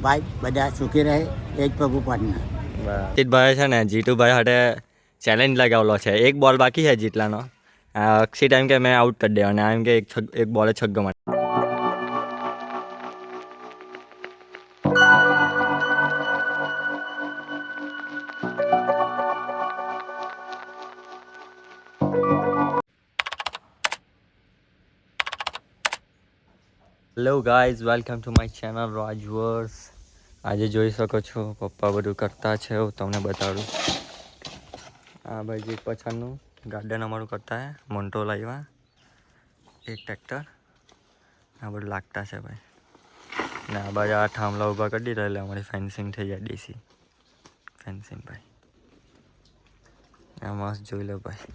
ભાઈ બધા સુખી રહે એ જ પ્રભુ પ્રાર્થના. અક્ષિતભાઈ છે ને જીતુભાઈ હાટે ચેલેન્જ લગાવેલો છે. એક બોલ બાકી છે જીતલાનો. અક્ષિત એમ કે મેં આઉટ કરી દેવાનો, એમ કે એક બોલે છગ્ગો મારે. Hello guys, welcome to my channel Rajverse. આજે જોઈ શકો છો પપ્પા બધું કરતા છે, હું તમને બતાડું. આ ભાઈ જીત પાછળનું ગાર્ડન અમારું કરતા હે. મોન્ટો લાવ્યા, એક ટ્રેક્ટર, આ બધું લાગતા છે ભાઈ. ને આ બાજુ આ થાંભલા ઊભા કરી દીધા એટલે અમારી ફેન્સિંગ થઈ જાય, દેશી ફેન્સિંગ ભાઈ. આ મસ્ત જોઈ લો ભાઈ,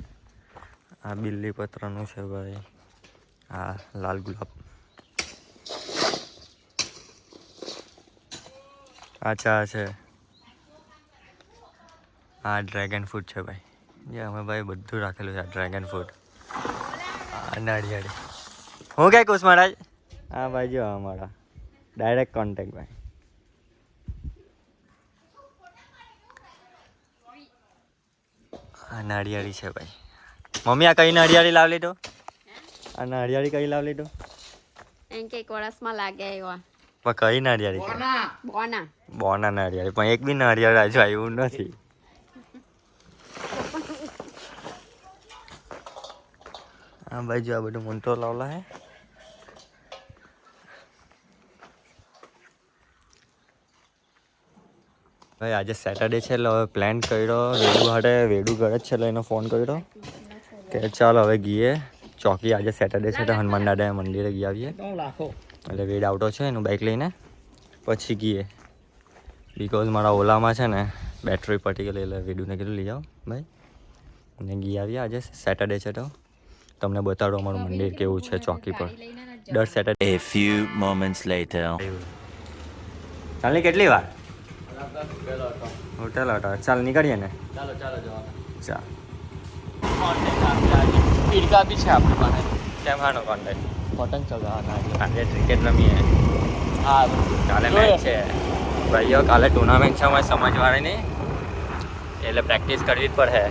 આ બિલ્લી પત્રનું છે ભાઈ, આ લાલ ગુલાબ. અચ્છા છે આ ડ્રેગન ફ્રૂટ છે ભાઈ. જે અમે ભાઈ બધું રાખેલું છે. આ ડ્રેગન ફ્રૂટ, આ નાળિયેરી. હું ક્યાં કુશ મહારાજ? હા ભાઈ જો અમારા ડાયરેક્ટ કોન્ટેક્ટ ભાઈ. આ નાળિયેરી છે ભાઈ. મમ્મી આ કઈ નાળિયેરી લાવ લીધો? આ નાળિયેરી કઈ લાવ લીધો? એમ કે એક વર્ષમાં લાગે એવા. પણ કઈ નાળિયેરી? બોના બોના નાળિયેરી. પણ એક બી નાળિયેર હજુ આવ્યું નથી. હા ભાઈ જો આ બધું મોન્ટો લાવલા હે. ભાઈ આજે સેટરડે છે એટલે હવે પ્લાન કર્યો વેડુ હાટે. વેડુ ઘરે જ છે એટલે એનો ફોન કર્યો કે ચાલ હવે ગઈએ ચોકી. આજે સેટરડે છે તો હનુમાન દાદા મંદિરે ગઈ આવીએ. એટલે વેડ આવતો છે એનું બાઇક લઈને પછી ગઈએ. બિકોઝ મારા ઓલામાં છે ને બેટરી પટી ગયેલી એટલે વેડુને કીધું લઈ જાઓ ભાઈ. અને ગઈ આવીએ. આજે સેટરડે છે તો તમને બતાડો અમારું મંદિર કેવું છે ચોકી પર દર Saturday. A few moments later. ચાલની કેટલી વાર? હોટેલ હતો. ચાલ નીકળીએ ને. ચાલો ચાલો જવા. ચાલ. ઈડકા બી છે આપણી પાસે. કેમ હાનો કોન્ટેક્ટ? પતંગ ચગાવવાના આજે ક્રિકેટ રમીએ. હા કાલે મેચ છે ભાઈઓ. કાલે ટુર્નામેન્ટ છે અમારે સમજવાળીની એટલે પ્રેક્ટિસ કરવી જ પડે.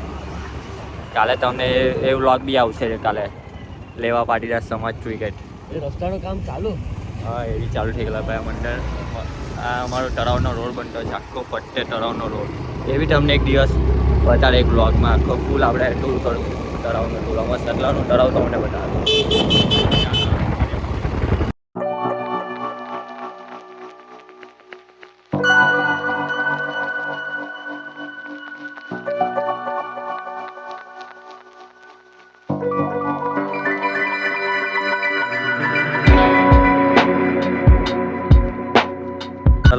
કાલે તમને એ વ્લોગ બી આવશે કાલે. લેવા પાટીદાર સમાજ ક્રિકેટ. એ રસ્તાનું કામ ચાલુ. હા એ બી ચાલુ થઈ ગયેલા ભાઈ. મંડળ આ અમારો તળાવનો રોડ બનતો છે, આખો ફરતે તળાવનો રોડ. એ બી તમને એક દિવસ બતાડે એક વ્લોગમાં. આખો ફૂલ આપણે ટૂર કરું તળાવનો ટૂર. અમારા સટલાનો તળાવ તમને બતાવે.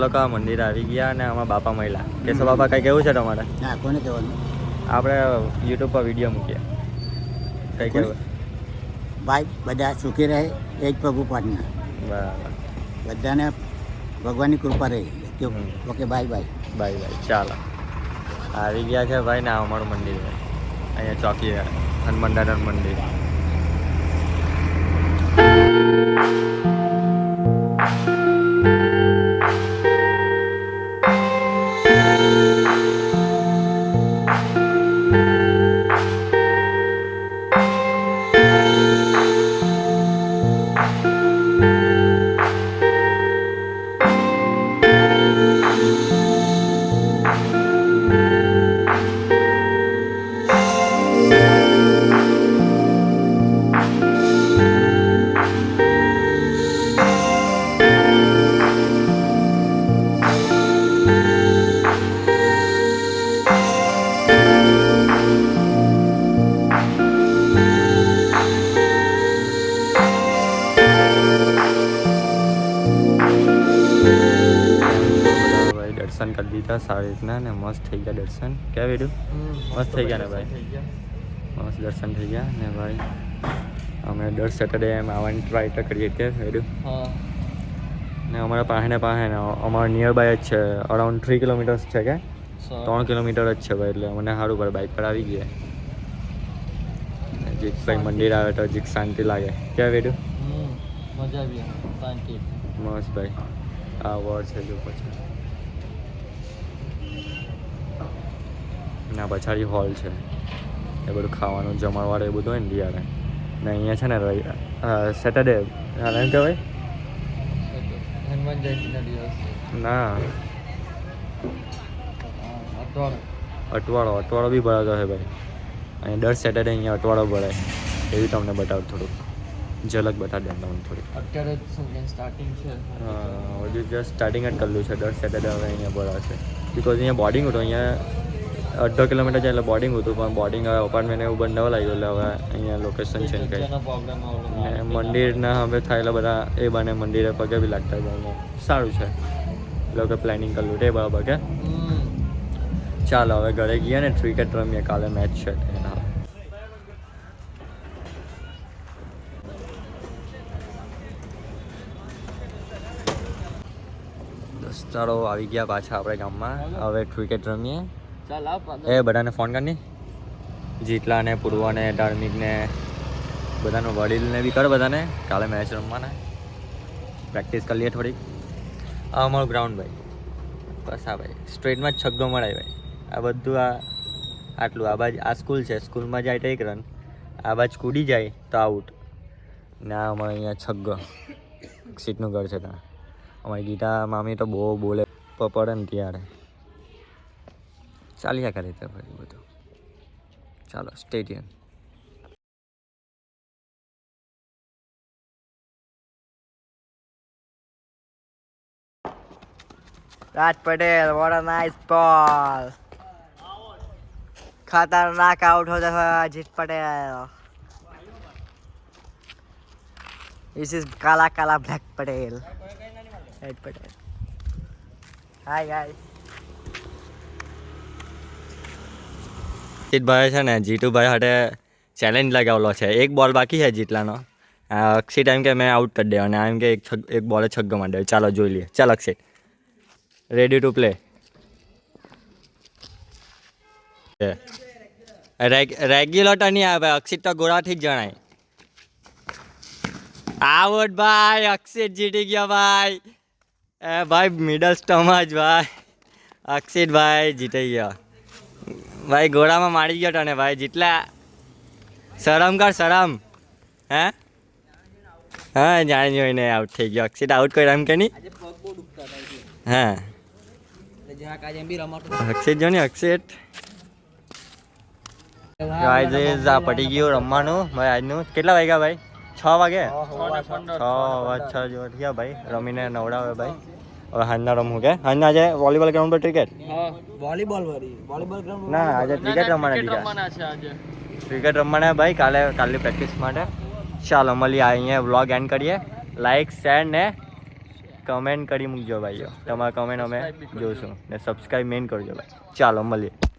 લોકો મંદિર આવી ગયા અને આમાં બાપા મળ્યા. કેશવ બાપા કઈ કેવું છે તમારે? હા, કોને કહેવાનું? આપણે યુટ્યુબ પર વિડીયો મૂકીએ. કઈ કેવું? ભાઈ બધા સુખી રહે એ જ પ્રભુ પ્રાર્થના. બરાબર. બધાને ભગવાનની કૃપા રહે. Okay bye bye. Bye bye. ચાલો આવી ગયા છે ભાઈ. ને આ અમારું મંદિર છે અહીંયા ચોકી હનુમાન દાદાનું મંદિર. દર્શન કરી દીધા સારી રીતના ને મસ્ત થઈ ગયા દર્શન. ક્યાં વેડું મસ્ત થઈ ગયા ને ભાઈ. મસ્ત દર્શન થઈ ગયા ને ભાઈ. અમે દર સેટરડે એમ આવવાની ટ્રાય તો કરીએ કે વેડું. ને અમારા પાસે ને અમારા નિયર બાય જ છે. અરાઉન્ડ 3 કિલોમીટર્સ છે કે 3 કિલોમીટર જ છે ભાઈ. એટલે મને સારું પડે. બાઇક પર આવી ગયા. જીત ભાઈ મંદિર આવે તો જીત શાંતિ લાગે. ક્યાં વેડું મજા આવી શાંતિ. મસ્ત ભાઈ. આ વોર છે જો પછી ના પછાડી હોલ છે એ બધું ખાવાનું જમણવાળું એ બધું હોય ને યાર ને અહીંયા છે ને સેટરડે હાલ એમ કહેવાય હનુમાન જયંતિના દિવસે ના અઠવાડિયું અટવાળો બી ભરાતો હોય ભાઈ અહીં દર સેટરડે અહીંયા અટવાળો ભરાય એવી તમને બતાવું થોડુંક ઝલક બતાવી દઉં તમને થોડીક અત્યારે શું સ્ટાર્ટિંગ છે હા હજુ જસ્ટ સ્ટાર્ટિંગ જ કરેલું છે દર સેટરડે હવે અહીંયા ભરાશે બિકોઝ અહીંયા બોર્ડિંગ હતું અહીંયા 1.5 કિલોમીટર જાય એટલે બોર્ડિંગ હતું પણ બોર્ડિંગ હવે અપાર્ટમેન્ટ એવું બંધ લાગ્યું એટલે હવે અહીંયા લોકેશન ચેન્જ કરી પ્રોગ્રામ ને મંદિરના હવે થાય એટલે બધા એ બાને મંદિરે પગે બી લાગતા જાય અહીંયા સારું છે લોકો પ્લાનિંગ કરેલું તે બરાબર કે ચાલો હવે ઘરે ગયા ને ક્રિકેટ રમીએ કાલે મેચ છે એના દોસ્તારો આવી ગયા પાછા આપણે ગામમાં હવે ક્રિકેટ રમીએ ચાલ એ બધાને ફોન કરની જીતલાને પૂર્વાને ધાર્મિકને બધાનો વડીલને બી કર બધાને કાલે મેચ રમવાના પ્રેક્ટિસ કરી લઈએ થોડીક આ અમારું ગ્રાઉન્ડ ભાઈ બસ આ ભાઈ સ્ટ્રેટમાં જ છગ્ગો મળાય ભાઈ આ બધું આટલું આ બાજુ આ સ્કૂલ છે સ્કૂલમાં જાય તો 1 રન આ બાજુ કૂદી જાય તો આઉટ ને આ અમારે અહીંયા છગ્ગો સીટનું ઘર છે ત્યાં અમારી ગીતા મામી તો બહુ બોલે પડે ને ત્યારે ચાલ્યા કરે તો ભાઈ બધું ચાલો stadium Raj Patel, what a nice ball. खतरनाक आउट होता है Ajit Patel. This is Kala Kala Black Patel. Raj Patel. Hi guys. ભાઈ છે ને જીતુભાઈ હાટે ચેલેન્જ લગાવેલો છે 1 બોલ બાકી છે જીતલાનો અક્ષિત એમ કે મેં આઉટ કરી દેવાનો એમ કે એક બોલે છગ્ગો મારી દે ચાલો જોઈ લઈએ ચાલ અક્ષિત રેડી ટુ પ્લે રેગ્યુલર તો નહીં આવે અક્ષિત તો ગોળાથી જ જણાય આઉટ ભાઈ અક્ષિત જીતી ગયા ભાઈ એ ભાઈ મિડલ સ્ટોમાં જ ભાઈ અક્ષિતભાઈ જીતી ગયા ભાઈ ઘોડામાં મારી ગયો તને ભાઈ જેટલા શરમ કર શરમ હે હા જાણી જોઈને આઉટ થઈ ગયો અક્ષિત આઉટ કર્યો એમ કે નહીં હા અક્ષિત જો ને અક્ષિત ગાઈઝ આ પટી ગયું રમવાનું ભાઈ આજનું કેટલા વાગ્યા ભાઈ 6 વાગે 6:06 જેવા થયા ભાઈ રમીને નવડાવે ભાઈ હવે હાજના રમવું કે હાજના આજે વોલીબોલ ગ્રાઉન્ડ પર ક્રિકેટ વોલીબોલ ગ્રાઉન્ડ ના આજે ક્રિકેટ રમવાના બીજા છે આજે ક્રિકેટ રમવાના ભાઈ કાલની પ્રેક્ટિસ માટે ચાલો મળીએ અહીંયા વ્લોગ એન્ડ કરીએ લાઈક શેર ને કમેન્ટ કરી મૂકજો ભાઈઓ તમારા કમેન્ટ અમે જોઈશું ને સબસ્ક્રાઈબ મેન કરજો ભાઈ ચાલો મળીએ